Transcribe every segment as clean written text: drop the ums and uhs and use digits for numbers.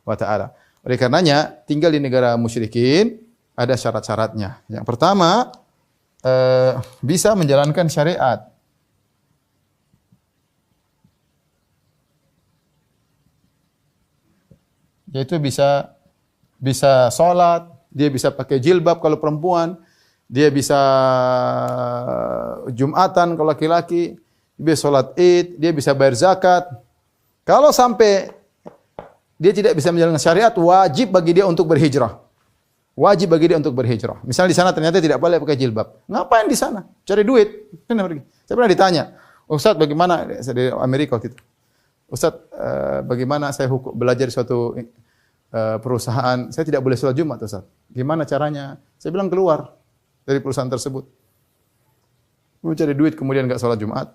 wa taala. Oleh karenanya, tinggal di negara musyrikin ada syarat-syaratnya. Yang pertama, bisa menjalankan syariat. Yaitu bisa sholat, dia bisa pakai jilbab kalau perempuan, dia bisa Jumatan kalau laki-laki, dia bisa sholat Id, dia bisa bayar zakat. Kalau sampai dia tidak bisa menjalankan syariat, wajib bagi dia untuk berhijrah. Wajib bagi dia untuk berhijrah. Misalnya di sana ternyata tidak boleh pakai jilbab. Ngapain di sana? Cari duit. Saya pernah ditanya, Ustaz bagaimana, saya di Amerika waktu itu. Ustaz, bagaimana saya belajar di suatu perusahaan, saya tidak boleh sholat Jumat, Ustaz. Gimana caranya? Saya bilang keluar dari perusahaan tersebut. Mau cari duit kemudian enggak sholat Jumat.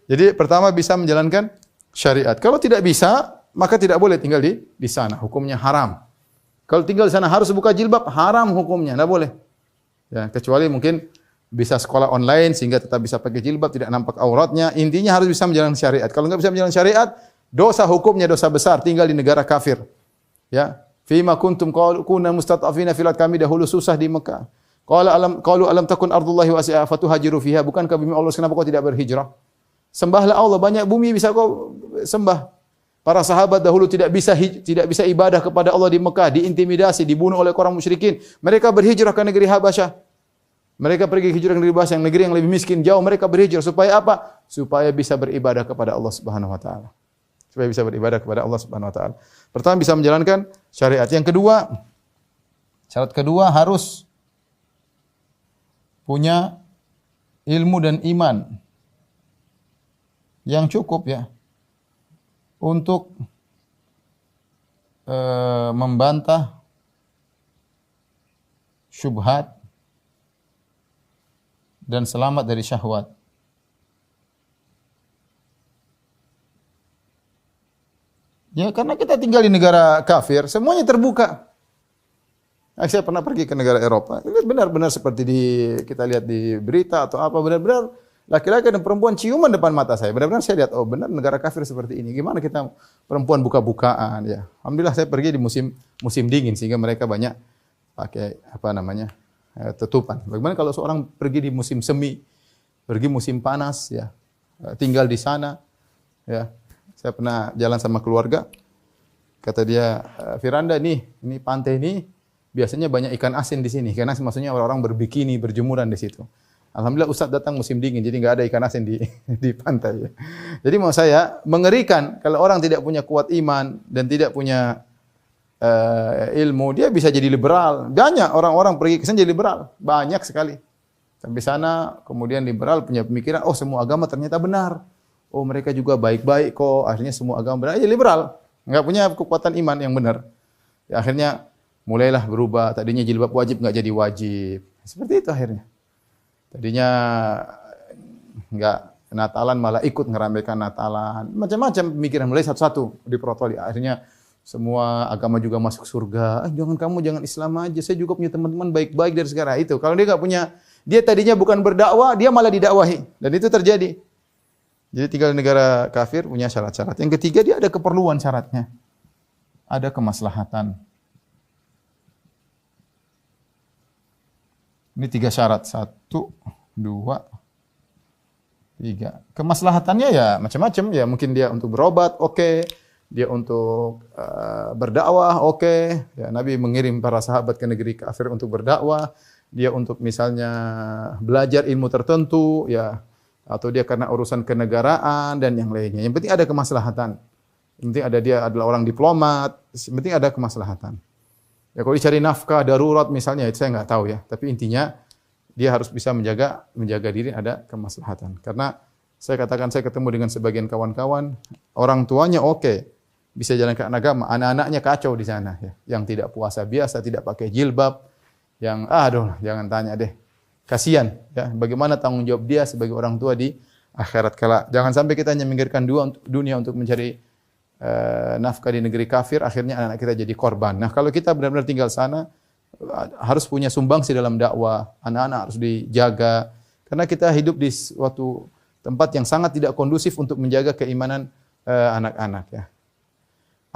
Jadi pertama bisa menjalankan syariat. Kalau tidak bisa, maka tidak boleh tinggal di sana. Hukumnya haram. Kalau tinggal di sana harus buka jilbab, haram hukumnya, enggak boleh. Ya, kecuali mungkin bisa sekolah online sehingga tetap bisa pakai jilbab, tidak nampak auratnya. Intinya harus bisa menjalankan syariat. Kalau enggak bisa menjalankan syariat, dosa hukumnya dosa besar, tinggal di negara kafir. Ya, fima kuntum kunna mustata'afina fil ard, kami dahulu susah di Mekah. Qalu alam takun ardullahi wasi'ah fatuhajiru fiha, bukankah bumi Allah, kenapa kau tidak berhijrah? Sembahlah Allah, banyak bumi bisa kau sembah. Para sahabat dahulu tidak bisa ibadah kepada Allah di Mekah, diintimidasi, dibunuh oleh orang musyrikin. Mereka berhijrah ke negeri Habasyah. Mereka pergi hijrah ke negeri Habasyah, negeri yang lebih miskin, jauh. Mereka berhijrah supaya apa? Supaya bisa beribadah kepada Allah Subhanahu wa taala. Supaya bisa beribadah kepada Allah Subhanahu wa taala. Pertama, bisa menjalankan syariat. Yang kedua, syarat kedua harus punya ilmu dan iman yang cukup ya untuk membantah syubhat dan selamat dari syahwat. Ya, karena kita tinggal di negara kafir, semuanya terbuka. Saya pernah pergi ke negara Eropa, benar-benar seperti kita lihat di berita atau apa, benar-benar laki-laki dan perempuan ciuman depan mata saya. Benar-benar saya lihat, oh benar negara kafir seperti ini. Gimana kita perempuan buka-bukaan ya. Alhamdulillah saya pergi di musim dingin sehingga mereka banyak pakai tutupan. Bagaimana kalau seorang pergi di musim semi, pergi musim panas ya, tinggal di sana ya. Saya pernah jalan sama keluarga, kata dia, Firanda nih, ini pantai ini biasanya banyak ikan asin di sini. Ikan asin maksudnya orang-orang berbikini, berjemuran di situ. Alhamdulillah Ustaz datang musim dingin, jadi nggak ada ikan asin di pantai. Jadi mau saya mengerikan kalau orang tidak punya kuat iman dan tidak punya ilmu, dia bisa jadi liberal. Banyak orang-orang pergi ke sana jadi liberal, banyak sekali. Sampai sana kemudian liberal punya pemikiran, oh semua agama ternyata benar. Oh mereka juga baik-baik kok, akhirnya semua agama benar. Ya liberal, nggak punya kekuatan iman yang benar. Ya, akhirnya mulailah berubah. Tadinya jilbab wajib nggak jadi wajib. Seperti itu akhirnya. Tadinya nggak Natalan malah ikut ngeramaikan Natalan. Macam-macam pemikiran mulai satu-satu diprotoli. Akhirnya semua agama juga masuk surga. Jangan Islam aja. Saya juga punya teman-teman baik-baik dari sekarang itu. Kalau dia nggak punya, dia tadinya bukan berdakwah, dia malah didakwahi. Dan itu terjadi. Jadi tinggal di negara kafir punya syarat-syarat. Yang ketiga, dia ada keperluan syaratnya. Ada kemaslahatan. Ini 3 syarat. 1, 2, 3. Kemaslahatannya ya macam-macam. Ya mungkin dia untuk berobat, oke. Dia untuk berdakwah, oke. Ya, Nabi mengirim para sahabat ke negeri kafir untuk berdakwah. Dia untuk misalnya belajar ilmu tertentu, ya. Atau dia karena urusan kenegaraan dan yang lainnya. Yang penting ada kemaslahatan. Yang penting dia adalah orang diplomat. Yang penting ada kemaslahatan. Ya kalau dicari nafkah darurat misalnya, itu saya nggak tahu ya. Tapi intinya dia harus bisa menjaga diri, ada kemaslahatan. Karena saya katakan, saya ketemu dengan sebagian kawan-kawan, orang tuanya oke, bisa jalankan agama, anak-anaknya kacau di sana ya. Yang tidak puasa biasa, tidak pakai jilbab, yang jangan tanya deh. Kasihan ya, bagaimana tanggung jawab dia sebagai orang tua di akhirat kelak. Jangan sampai kita hanya memikirkan dunia untuk mencari nafkah di negeri kafir, akhirnya anak-anak kita jadi korban. Nah, kalau kita benar-benar tinggal sana, harus punya sumbangsi dalam dakwah, anak-anak harus dijaga, karena kita hidup di suatu tempat yang sangat tidak kondusif untuk menjaga keimanan anak-anak ya.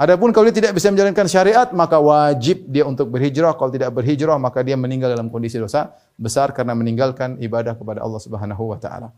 Adapun kalau dia tidak bisa menjalankan syariat, maka wajib dia untuk berhijrah. Kalau tidak berhijrah, maka dia meninggal dalam kondisi dosa besar karena meninggalkan ibadah kepada Allah Subhanahu wa taala.